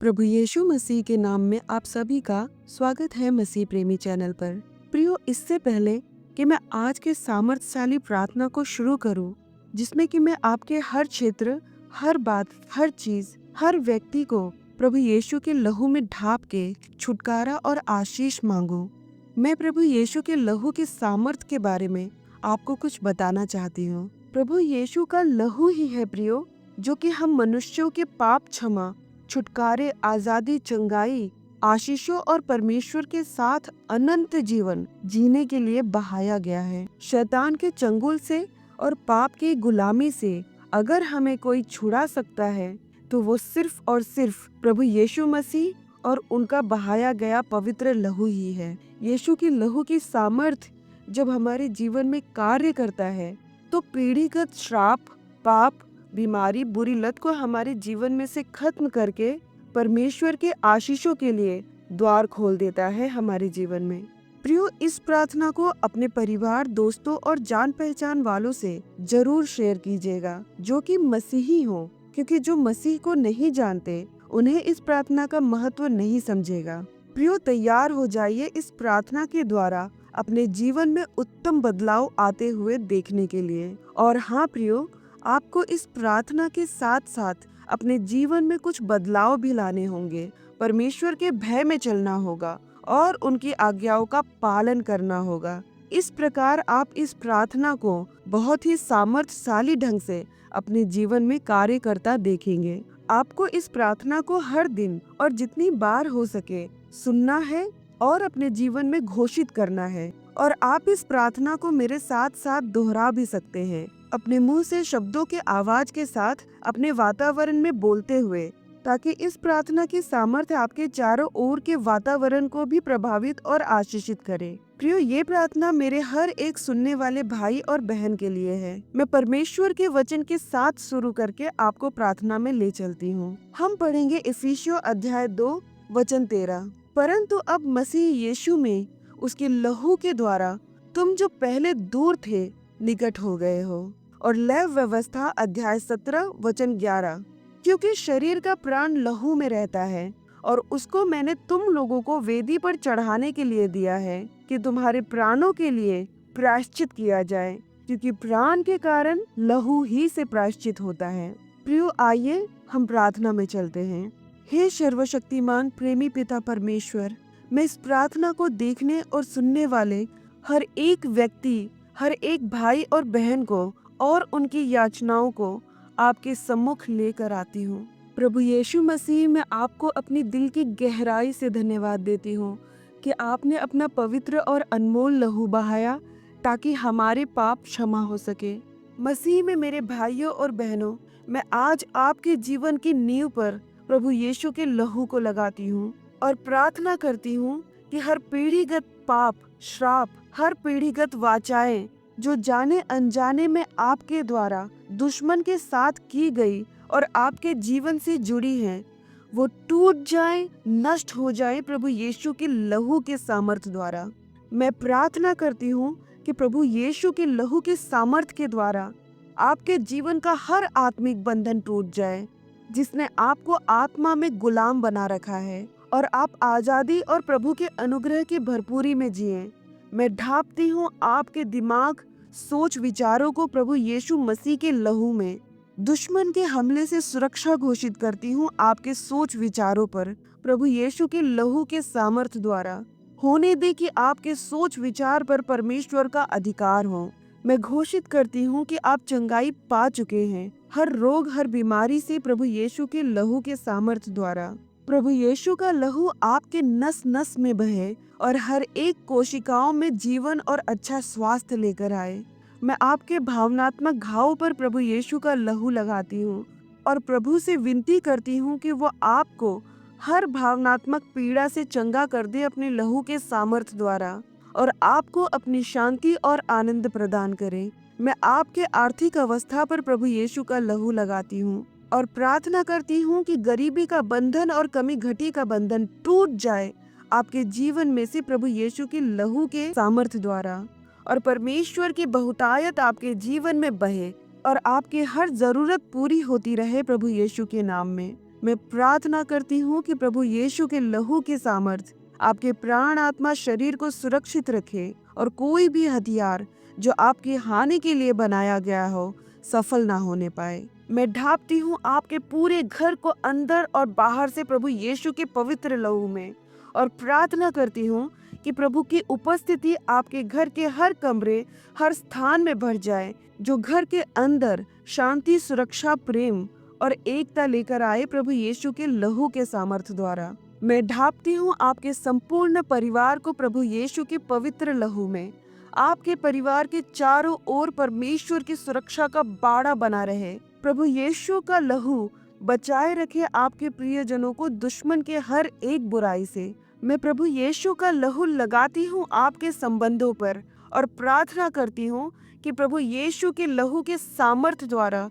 प्रभु यीशु मसीह के नाम में आप सभी का स्वागत है मसीह प्रेमी चैनल पर। प्रियो, इससे पहले कि मैं आज के सामर्थ्यशाली प्रार्थना को शुरू करूं, जिसमें कि मैं आपके हर क्षेत्र, हर बात, हर चीज, हर व्यक्ति को प्रभु यीशु के लहू में ढाप के छुटकारा और आशीष मांगू, मैं प्रभु यीशु के लहू के सामर्थ्य के बारे में आपको कुछ बताना चाहती हूँ। प्रभु यीशु का लहू ही है प्रियो, जो कि हम मनुष्यों के पाप क्षमा, छुटकारे, आजादी, चंगाई, आशीषों और परमेश्वर के साथ अनंत जीवन जीने के लिए बहाया गया है। शैतान के चंगुल से और पाप की गुलामी से अगर हमें कोई छुड़ा सकता है तो वो सिर्फ और सिर्फ प्रभु यीशु मसीह और उनका बहाया गया पवित्र लहू ही है। यीशु की लहू की सामर्थ्य जब हमारे जीवन में कार्य करता है तो पीढ़ीगत श्राप, पाप, बीमारी, बुरी लत को हमारे जीवन में से खत्म करके परमेश्वर के आशीषों के लिए द्वार खोल देता है हमारे जीवन में। प्रियो, इस प्रार्थना को अपने परिवार, दोस्तों और जान पहचान वालों से जरूर शेयर कीजिएगा जो कि मसीही हो, क्योंकि जो मसीह को नहीं जानते उन्हें इस प्रार्थना का महत्व नहीं समझेगा। प्रियो, तैयार हो जाइए इस प्रार्थना के द्वारा अपने जीवन में उत्तम बदलाव आते हुए देखने के लिए। और हाँ प्रियो, आपको इस प्रार्थना के साथ साथ अपने जीवन में कुछ बदलाव भी लाने होंगे। परमेश्वर के भय में चलना होगा और उनकी आज्ञाओं का पालन करना होगा। इस प्रकार आप इस प्रार्थना को बहुत ही सामर्थ्यशाली ढंग से अपने जीवन में कार्य करता देखेंगे। आपको इस प्रार्थना को हर दिन और जितनी बार हो सके सुनना है और अपने जीवन में घोषित करना है। और आप इस प्रार्थना को मेरे साथ साथ दोहरा भी सकते हैं, अपने मुंह से शब्दों के आवाज के साथ अपने वातावरण में बोलते हुए, ताकि इस प्रार्थना की सामर्थ्य आपके चारों ओर के वातावरण को भी प्रभावित और आशीषित करे। प्रियो, ये प्रार्थना मेरे हर एक सुनने वाले भाई और बहन के लिए है। मैं परमेश्वर के वचन के साथ शुरू करके आपको प्रार्थना में ले चलती हूँ। हम पढ़ेंगे इफिसियों अध्याय 2 वचन 13। परंतु अब मसीह यीशु में उसके लहू के द्वारा तुम जो पहले दूर थे निकट हो गए हो। और लय व्यवस्था अध्याय 17 वचन 11। क्योंकि शरीर का प्राण लहू में रहता है और उसको मैंने तुम लोगों को वेदी पर चढ़ाने के लिए दिया है कि तुम्हारे प्राणों के लिए प्रायश्चित किया जाए, क्योंकि प्राण के कारण लहू ही से प्रायश्चित होता है। प्रियो, आइए हम प्रार्थना में चलते हैं। हे सर्वशक्तिमान प्रेमी पिता परमेश्वर, मैं इस प्रार्थना को देखने और सुनने वाले हर एक व्यक्ति, हर एक भाई और बहन को और उनकी याचनाओं को आपके सम्मुख लेकर आती हूँ। प्रभु यीशु मसीह, मैं आपको अपनी दिल की गहराई से धन्यवाद देती हूँ कि आपने अपना पवित्र और अनमोल लहू बहाया ताकि हमारे पाप क्षमा हो सके। मसीह में मेरे भाइयों और बहनों, मैं आज आपके जीवन की नींव पर प्रभु यीशु के लहू को लगाती हूँ और प्रार्थना करती हूँ कि हर पीढ़ीगत पाप, श्राप, हर पीढ़ीगत वाचाएं जो जाने अनजाने में आपके द्वारा दुश्मन के साथ की गई और आपके जीवन से जुड़ी हैं, वो टूट जाए, नष्ट हो जाए प्रभु यीशु के लहू के सामर्थ्य द्वारा। मैं प्रार्थना करती हूँ कि प्रभु यीशु के लहू के सामर्थ्य के द्वारा आपके जीवन का हर आत्मिक बंधन टूट जाए, जिसने आपको आत्मा में गुलाम बना रखा है, और आप आजादी और प्रभु के अनुग्रह की भरपूरी में जिए। मैं ढापती हूँ आपके दिमाग, सोच, विचारों को प्रभु यीशु मसीह के लहू में। दुश्मन के हमले से सुरक्षा घोषित करती हूँ आपके सोच विचारों पर प्रभु यीशु के लहू के सामर्थ्य द्वारा। होने दे कि आपके सोच विचार पर परमेश्वर का अधिकार हो। मैं घोषित करती हूँ कि आप चंगाई पा चुके हैं हर रोग, हर बीमारी से प्रभु यीशु के लहू के सामर्थ्य द्वारा। प्रभु यीशु का लहू आपके नस नस में बहे और हर एक कोशिकाओं में जीवन और अच्छा स्वास्थ्य लेकर आए। मैं आपके भावनात्मक घाव पर प्रभु यीशु का लहू लगाती हूँ और प्रभु से विनती करती हूँ कि वो आपको हर भावनात्मक पीड़ा से चंगा कर दे अपने लहू के सामर्थ्य द्वारा, और आपको अपनी शांति और आनंद प्रदान करे। मैं आपके आर्थिक अवस्था पर प्रभु यीशु का लहू लगाती हूँ और प्रार्थना करती हूँ कि गरीबी का बंधन और कमी घटी का बंधन टूट जाए आपके जीवन में से प्रभु यीशु के लहू के सामर्थ्य द्वारा, और परमेश्वर की बहुतायत आपके जीवन में बहे और आपकी हर जरूरत पूरी होती रहे प्रभु यीशु के नाम में। मैं प्रार्थना करती हूँ कि प्रभु यीशु के लहू के सामर्थ आपके प्राण, आत्मा, शरीर को सुरक्षित रखे और कोई भी हथियार जो आपकी हानि के लिए बनाया गया हो सफल ना होने पाए। मैं ढापती हूँ आपके पूरे घर को अंदर और बाहर से प्रभु यीशु के पवित्र लहू में, और प्रार्थना करती हूँ कि प्रभु की उपस्थिति आपके घर के हर कमरे, हर स्थान में भर जाए, जो घर के अंदर शांति, सुरक्षा, प्रेम और एकता लेकर आए प्रभु यीशु के लहू के सामर्थ द्वारा। मैं ढापती हूँ आपके संपूर्ण परिवार को प्रभु यीशु के पवित्र लहू में। आपके परिवार के चारों ओर परमेश्वर की सुरक्षा का बाड़ा बना रहे। प्रभु यीशु का लहू बचाए रखे आपके प्रियजनों को दुश्मन के हर एक बुराई से। मैं प्रभु यीशु का लहू लगाती हूँ आपके संबंधों पर और प्रार्थना करती हूँ कि प्रभु यीशु के लहू के सामर्थ द्वारा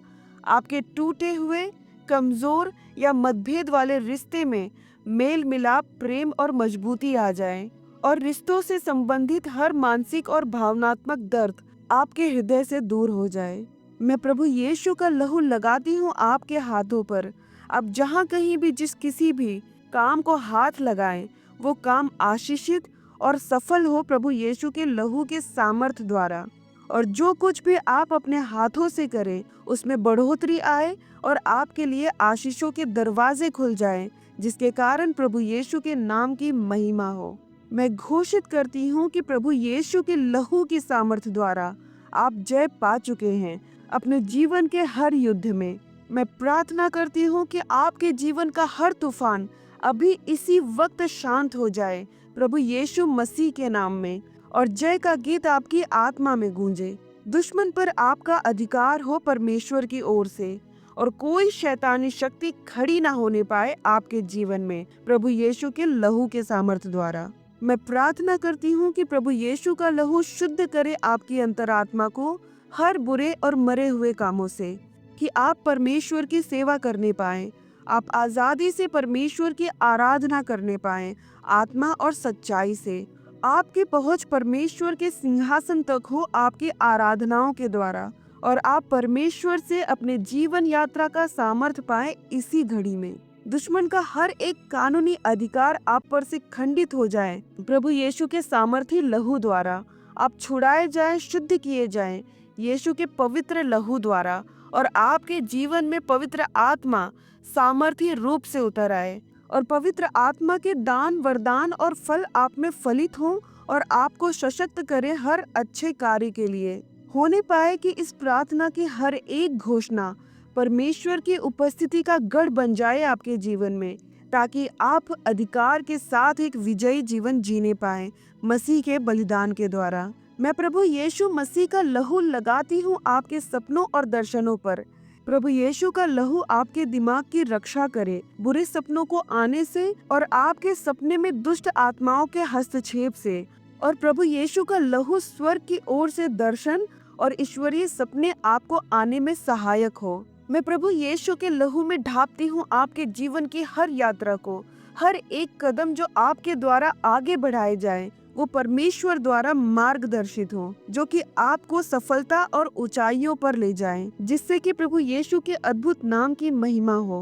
आपके टूटे हुए, कमजोर या मतभेद वाले रिश्ते में मेल मिलाप, प्रेम और मजबूती आ जाए, और रिश्तों से संबंधित हर मानसिक और भावनात्मक दर्द आपके हृदय से दूर हो जाए। मैं प्रभु यीशु का लहू लगाती हूँ आपके हाथों पर। अब जहाँ कहीं भी जिस किसी भी काम को हाथ लगाएं, वो काम आशीषित और सफल हो प्रभु यीशु के लहू के सामर्थ द्वारा। और जो कुछ भी आप अपने हाथों से करें उसमें बढ़ोतरी आए और आपके लिए आशीषों के दरवाजे खुल जाएं, जिसके कारण प्रभु यीशु के नाम की महिमा हो। मैं घोषित करती हूँ कि प्रभु यीशु के लहू की सामर्थ द्वारा आप जय पा चुके हैं अपने जीवन के हर युद्ध में। मैं प्रार्थना करती हूँ कि आपके जीवन का हर तूफान अभी इसी वक्त शांत हो जाए प्रभु यीशु मसीह के नाम में, और जय का गीत आपकी आत्मा में गूंजे। दुश्मन पर आपका अधिकार हो परमेश्वर की ओर से, और कोई शैतानी शक्ति खड़ी ना होने पाए आपके जीवन में प्रभु यीशु के लहू के सामर्थ द्वारा। मैं प्रार्थना करती हूँ कि प्रभु यीशु का लहू शुद्ध करे आपकी अंतरात्मा को हर बुरे और मरे हुए कामों से, कि आप परमेश्वर की सेवा करने पाएं, आप आजादी से परमेश्वर की आराधना करने पाएं, आत्मा और सच्चाई से। आपकी पहुंच परमेश्वर के सिंहासन तक हो आपकी आराधनाओं के द्वारा, और आप परमेश्वर से अपने जीवन यात्रा का सामर्थ पाएं इसी घड़ी में। दुश्मन का हर एक कानूनी अधिकार आप पर से खंडित हो जाए प्रभु यीशु के सामर्थी लहू द्वारा। आप छुड़ाए जाएं, शुद्ध किए जाएं यीशु के पवित्र लहू द्वारा, और आपके जीवन में पवित्र आत्मा सामर्थी रूप से उतर आए, और पवित्र आत्मा के दान, वरदान और फल आप में फलित हों और आपको सशक्त करे हर अच्छे कार्य के लिए। होने पाए कि इस प्रार्थना की हर एक घोषणा परमेश्वर की उपस्थिति का गढ़ बन जाए आपके जीवन में, ताकि आप अधिकार के साथ एक विजयी जीवन जीने पाएं मसीह के बलिदान के द्वारा। मैं प्रभु यीशु मसीह का लहू लगाती हूँ आपके सपनों और दर्शनों पर। प्रभु यीशु का लहू आपके दिमाग की रक्षा करे बुरे सपनों को आने से और आपके सपने में दुष्ट आत्माओं के हस्तक्षेप से, और प्रभु यीशु का लहू स्वर्ग की ओर से दर्शन और ईश्वरीय सपने आपको आने में सहायक हो। मैं प्रभु यीशु के लहू में ढापती हूँ आपके जीवन की हर यात्रा को। हर एक कदम जो आपके द्वारा आगे बढ़ाए जाए वो परमेश्वर द्वारा मार्गदर्शित हो, जो कि आपको सफलता और ऊंचाइयों पर ले जाए, जिससे कि प्रभु यीशु के अद्भुत नाम की महिमा हो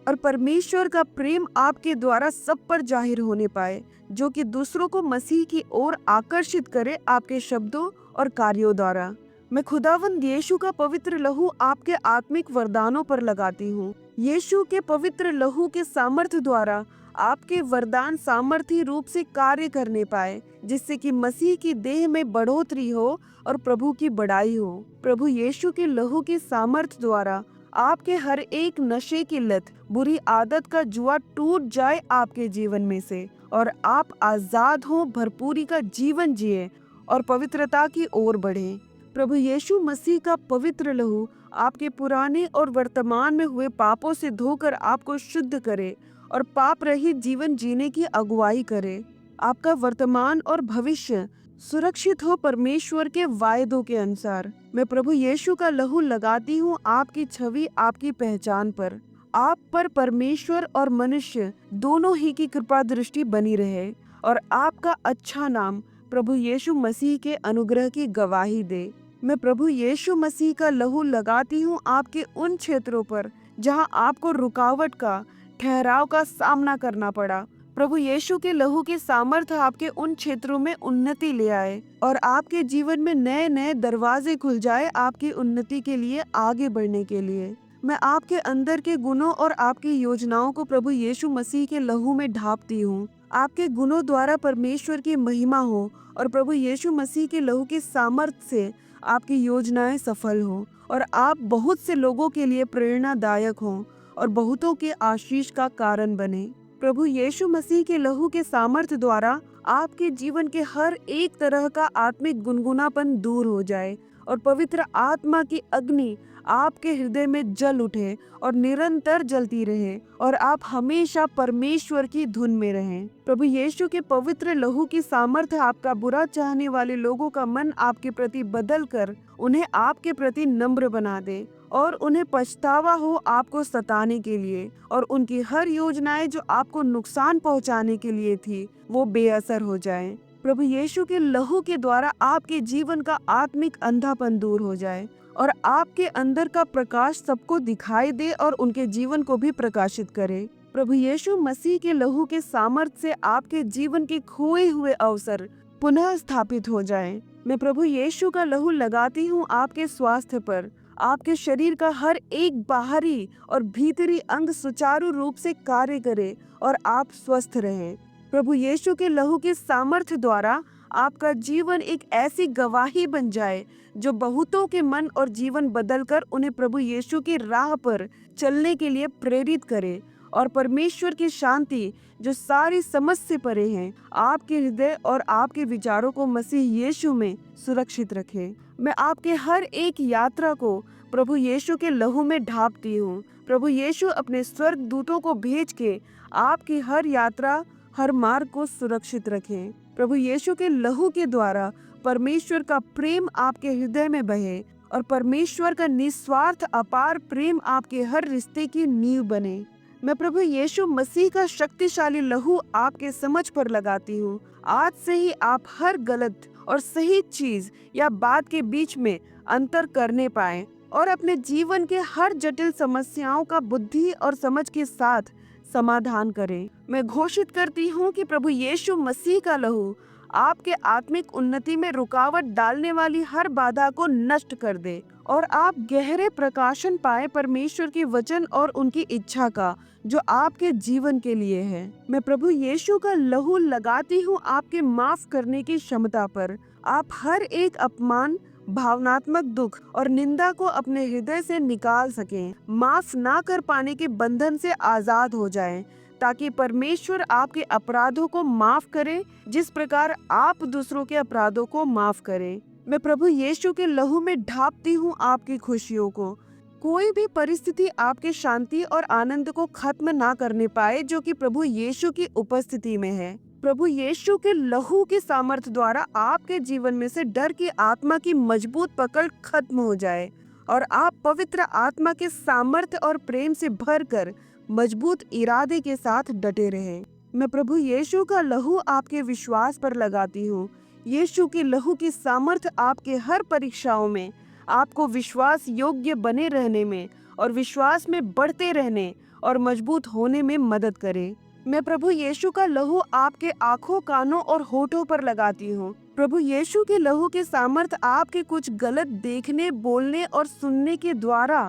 और परमेश्वर का प्रेम आपके द्वारा सब पर जाहिर होने पाए, जो कि दूसरों को मसीह की ओर आकर्षित करे आपके शब्दों और कार्यों द्वारा। मैं खुदावंद यीशु का पवित्र लहू आपके आत्मिक वरदानों पर लगाती हूँ। यीशु के पवित्र लहू के सामर्थ्य द्वारा आपके वरदान सामर्थी रूप से कार्य करने पाए, जिससे कि मसीह की देह में बढ़ोतरी हो और प्रभु की बड़ाई हो। प्रभु यीशु के लहू के सामर्थ्य द्वारा आपके हर एक नशे की लत, बुरी आदत का जुआ टूट जाए आपके जीवन में से, और आप आजाद हो, भरपूरी का जीवन जिए और पवित्रता की ओर बढ़े। प्रभु यीशु मसीह का पवित्र लहू आपके पुराने और वर्तमान में हुए पापों से धोकर आपको शुद्ध करे और पाप रहित जीवन जीने की अगुवाई करे। आपका वर्तमान और भविष्य सुरक्षित हो परमेश्वर के वायदों के अनुसार। मैं प्रभु यीशु का लहू लगाती हूँ आपकी छवि, आपकी पहचान पर। आप पर परमेश्वर और मनुष्य दोनों ही की कृपा दृष्टि बनी रहे और आपका अच्छा नाम प्रभु यीशु मसीह के अनुग्रह की गवाही दे। मैं प्रभु यीशु मसीह का लहू लगाती हूँ आपके उन क्षेत्रों पर जहाँ आपको रुकावट का, ठहराव का सामना करना पड़ा। प्रभु यीशु के लहू की सामर्थ्य आपके उन क्षेत्रों में उन्नति ले आए और आपके जीवन में नए नए दरवाजे खुल जाए आपकी उन्नति के लिए, आगे बढ़ने के लिए। मैं आपके अंदर के गुणों और आपकी योजनाओं को प्रभु यीशु मसीह के लहू में ढापती हूँ। आपके गुणों द्वारा परमेश्वर की महिमा हो और प्रभु यीशु मसीह के लहू की सामर्थ्य से आपकी योजनाएं सफल हो और आप बहुत से लोगों के लिए प्रेरणादायक हों और बहुतों के आशीष का कारण बने। प्रभु यीशु मसीह के लहू के सामर्थ्य द्वारा आपके जीवन के हर एक तरह का आत्मिक गुनगुनापन दूर हो जाए और पवित्र आत्मा की अग्नि आपके हृदय में जल उठे और निरंतर जलती रहे और आप हमेशा परमेश्वर की धुन में रहें। प्रभु यीशु के पवित्र लहू की सामर्थ्य आपका बुरा चाहने वाले लोगों का मन आपके प्रति बदल कर उन्हें आपके प्रति नम्र बना दे और उन्हें पछतावा हो आपको सताने के लिए, और उनकी हर योजनाएं जो आपको नुकसान पहुंचाने के लिए थी वो बेअसर हो जाएं। प्रभु यीशु के लहू के द्वारा आपके जीवन का आत्मिक अंधापन दूर हो जाए और आपके अंदर का प्रकाश सबको दिखाई दे और उनके जीवन को भी प्रकाशित करे। प्रभु यीशु मसीह के लहू के सामर्थ्य से आपके जीवन के खोए हुए अवसर पुनः स्थापित हो जाएं। मैं प्रभु यीशु का लहू लगाती हूँ आपके स्वास्थ्य पर। आपके शरीर का हर एक बाहरी और भीतरी अंग सुचारू रूप से कार्य करे और आप स्वस्थ रहें। प्रभु यीशु के लहू के सामर्थ्य द्वारा आपका जीवन एक ऐसी गवाही बन जाए जो बहुतों के मन और जीवन बदलकर उन्हें प्रभु यीशु की राह पर चलने के लिए प्रेरित करे, और परमेश्वर की शांति जो सारी समझ से परे है आपके हृदय और आपके विचारों को मसीह यीशु में सुरक्षित रखे। मैं आपके हर एक यात्रा को प्रभु यीशु के लहू में ढापती हूँ। प्रभु यीशु अपने स्वर्ग दूतों को भेज के आपकी हर यात्रा, हर मार्ग को सुरक्षित रखें। प्रभु यीशु के लहू के द्वारा परमेश्वर का प्रेम आपके हृदय में बहे और परमेश्वर का निस्वार्थ अपार प्रेम आपके हर रिश्ते की नींव बने। मैं प्रभु यीशु मसीह का शक्तिशाली लहू आपके समझ पर लगाती हूँ। आज से ही आप हर गलत और सही चीज या बात के बीच में अंतर करने पाएं और अपने जीवन के हर जटिल समस्याओं का बुद्धि और समझ के साथ समाधान करें। मैं घोषित करती हूँ कि प्रभु यीशु मसीह का लहू आपके आत्मिक उन्नति में रुकावट डालने वाली हर बाधा को नष्ट कर दे और आप गहरे प्रकाशन पाए परमेश्वर के वचन और उनकी इच्छा का जो आपके जीवन के लिए है। मैं प्रभु यीशु का लहू लगाती हूँ आपके माफ करने की क्षमता पर। आप हर एक अपमान, भावनात्मक दुख और निंदा को अपने हृदय से निकाल सकें, माफ ना कर पाने के बंधन से आजाद हो जाएं, ताकि परमेश्वर आपके अपराधों को माफ करे जिस प्रकार आप दूसरों के अपराधों को माफ करें। मैं प्रभु यीशु के लहू में ढापती हूँ आपकी खुशियों को। कोई भी परिस्थिति आपके शांति और आनंद को खत्म ना करने पाए जो कि प्रभु यीशु की उपस्थिति में है। प्रभु यीशु के लहू के सामर्थ्य द्वारा आपके जीवन में से डर की आत्मा की मजबूत पकड़ खत्म हो जाए और आप पवित्र आत्मा के सामर्थ्य और प्रेम से भरकर मजबूत इरादे के साथ डटे रहें। मैं प्रभु यीशु का लहू आपके विश्वास पर लगाती हूँ। यीशु के लहू की सामर्थ्य आपके हर परीक्षाओं में आपको विश्वास योग्य बने रहने में और विश्वास में बढ़ते रहने और मजबूत होने में मदद करे। मैं प्रभु यीशु का लहू आपके आंखों, कानों और होठों पर लगाती हूँ। प्रभु यीशु के लहू के सामर्थ्य आपके कुछ गलत देखने, बोलने और सुनने के द्वारा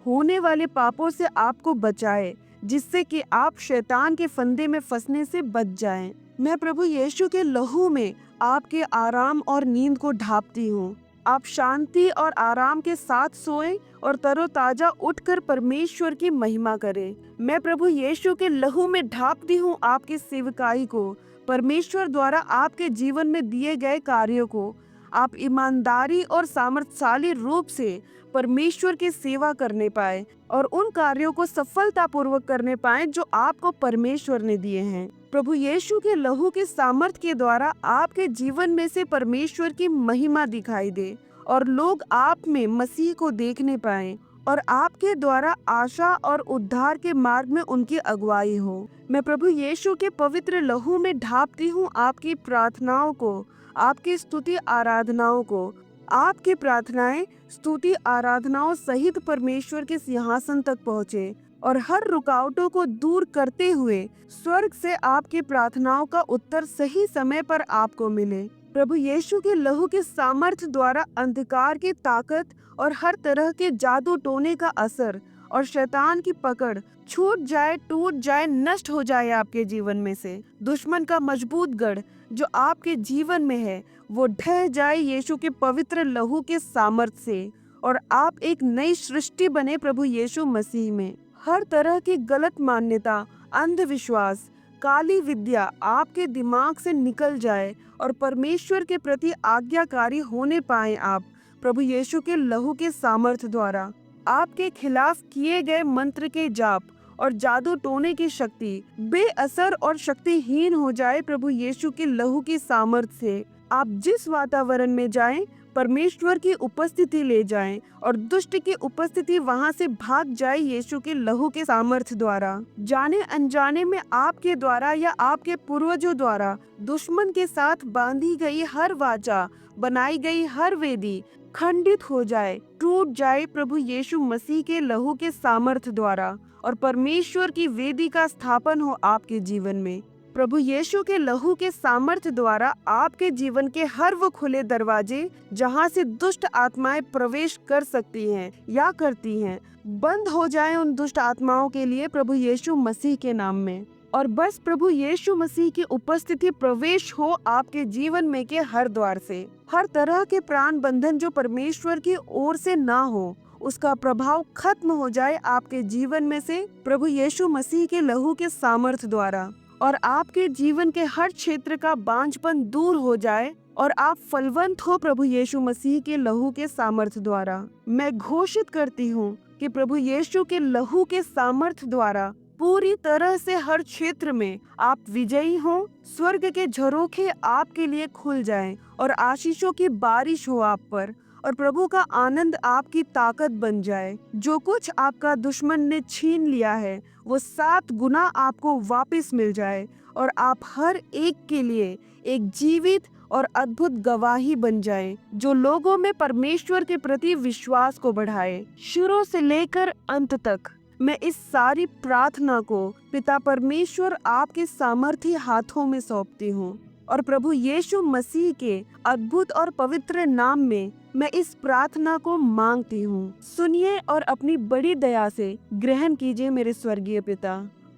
होने वाले पापों से आपको बचाए, जिससे कि आप शैतान के फंदे में फंसने से बच जाएं। मैं प्रभु यीशु के लहू में आपके आराम और नींद को ढापती हूँ। आप शांति और आराम के साथ सोएं और तरोताजा उठकर परमेश्वर की महिमा करें। मैं प्रभु यीशु के लहू में ढापती हूँ आपकी सेवकाई को, परमेश्वर द्वारा आपके जीवन में दिए गए कार्यों को। आप ईमानदारी और सामर्थ्यशाली रूप से परमेश्वर की सेवा करने पाए और उन कार्यों को सफलतापूर्वक करने पाए जो आपको परमेश्वर ने दिए हैं। प्रभु यीशु के लहू के सामर्थ्य के द्वारा आपके जीवन में से परमेश्वर की महिमा दिखाई दे और लोग आप में मसीह को देखने पाएं और आपके द्वारा आशा और उद्धार के मार्ग में उनकी अगुवाई हो। मैं प्रभु यीशु के पवित्र लहू में ढापती हूँ आपकी प्रार्थनाओं को, आपकी स्तुति आराधनाओं को। आपकी प्रार्थनाएं स्तुति आराधनाओं सहित परमेश्वर के सिंहासन तक पहुँचे और हर रुकावटों को दूर करते हुए स्वर्ग से आपकी प्रार्थनाओं का उत्तर सही समय पर आपको मिले। प्रभु यीशु के लहू के सामर्थ्य द्वारा अंधकार की ताकत और हर तरह के जादू टोने का असर और शैतान की पकड़ छूट जाए, टूट जाए, नष्ट हो जाए आपके जीवन में से। दुश्मन का मजबूत गढ़ जो आपके जीवन में है वो ढह जाए यीशु के पवित्र लहू के सामर्थ्य से, और आप एक नई सृष्टि बने प्रभु यीशु मसीह में। हर तरह की गलत मान्यता, अंधविश्वास, काली विद्या आपके दिमाग से निकल जाए और परमेश्वर के प्रति आज्ञाकारी होने पाए आप प्रभु यीशु के लहू के सामर्थ्य द्वारा। आपके खिलाफ किए गए मंत्र के जाप और जादू टोने की शक्ति बेअसर और शक्तिहीन हो जाए प्रभु यीशु के लहू की सामर्थ्य से। आप जिस वातावरण में जाएं, परमेश्वर की उपस्थिति ले जाएं और दुष्ट की उपस्थिति वहां से भाग जाए यीशु के लहू के सामर्थ्य द्वारा। जाने अनजाने में आपके द्वारा या आपके पूर्वजों द्वारा दुश्मन के साथ बांधी गई हर वाचा, बनाई गई हर वेदी खंडित हो जाए, टूट जाए प्रभु यीशु मसीह के लहू के सामर्थ्य द्वारा, और परमेश्वर की वेदी का स्थापन हो आपके जीवन में। प्रभु यीशु के लहू के सामर्थ्य द्वारा आपके जीवन के हर वो खुले दरवाजे जहां से दुष्ट आत्माएं प्रवेश कर सकती हैं या करती हैं, बंद हो जाएं उन दुष्ट आत्माओं के लिए प्रभु यीशु मसीह के नाम में। और बस प्रभु यीशु मसीह की उपस्थिति प्रवेश हो आपके जीवन में के हर द्वार से। हर तरह के प्राण बंधन जो परमेश्वर की ओर से ना हो, उसका प्रभाव खत्म हो जाए आपके जीवन में से प्रभु यीशु मसीह के लहू के सामर्थ्य द्वारा, और आपके जीवन के हर क्षेत्र का बांझपन दूर हो जाए और आप फलवंत हो प्रभु यीशु मसीह के लहू के सामर्थ्य द्वारा। मैं घोषित करती हूँ कि प्रभु यीशु के लहू के सामर्थ्य द्वारा पूरी तरह से हर क्षेत्र में आप विजयी हो। स्वर्ग के झरोखे आपके लिए खुल जाएं और आशीषों की बारिश हो आप पर, और प्रभु का आनंद आपकी ताकत बन जाए। जो कुछ आपका दुश्मन ने छीन लिया है वो 7 गुना आपको वापस मिल जाए, और आप हर एक के लिए एक जीवित और अद्भुत गवाही बन जाए जो लोगों में परमेश्वर के प्रति विश्वास को बढ़ाए। शुरू से लेकर अंत तक मैं इस सारी प्रार्थना को पिता परमेश्वर आपके सामर्थी हाथों में सौंपती हूँ, और प्रभु यीशु मसीह के अद्भुत और पवित्र नाम में मैं इस प्रार्थना को मांगती हूँ। सुनिए और अपनी बड़ी दया से ग्रहण कीजिए मेरे स्वर्गीय पिता।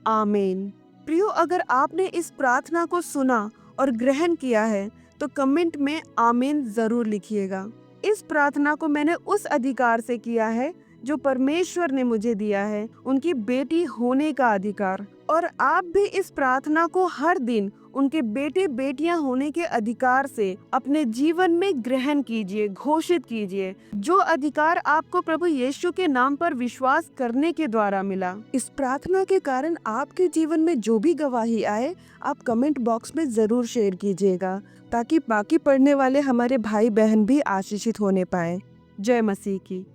आमीन। प्रियो, अगर आपने इस प्रार्थना को सुना और ग्रहण किया है तो कमेंट में आमीन जरूर लिखिएगा। इस प्रार्थना को मैंने उस अधिकार से किया है जो परमेश्वर ने मुझे दिया है, उनकी बेटी होने का अधिकार। और आप भी इस प्रार्थना को हर दिन उनके बेटे बेटियां होने के अधिकार से अपने जीवन में ग्रहण कीजिए, घोषित कीजिए, जो अधिकार आपको प्रभु यीशु के नाम पर विश्वास करने के द्वारा मिला। इस प्रार्थना के कारण आपके जीवन में जो भी गवाही आए, आप कमेंट बॉक्स में जरूर शेयर कीजिएगा, ताकि बाकी पढ़ने वाले हमारे भाई बहन भी आशीषित होने पाए। जय मसीह की।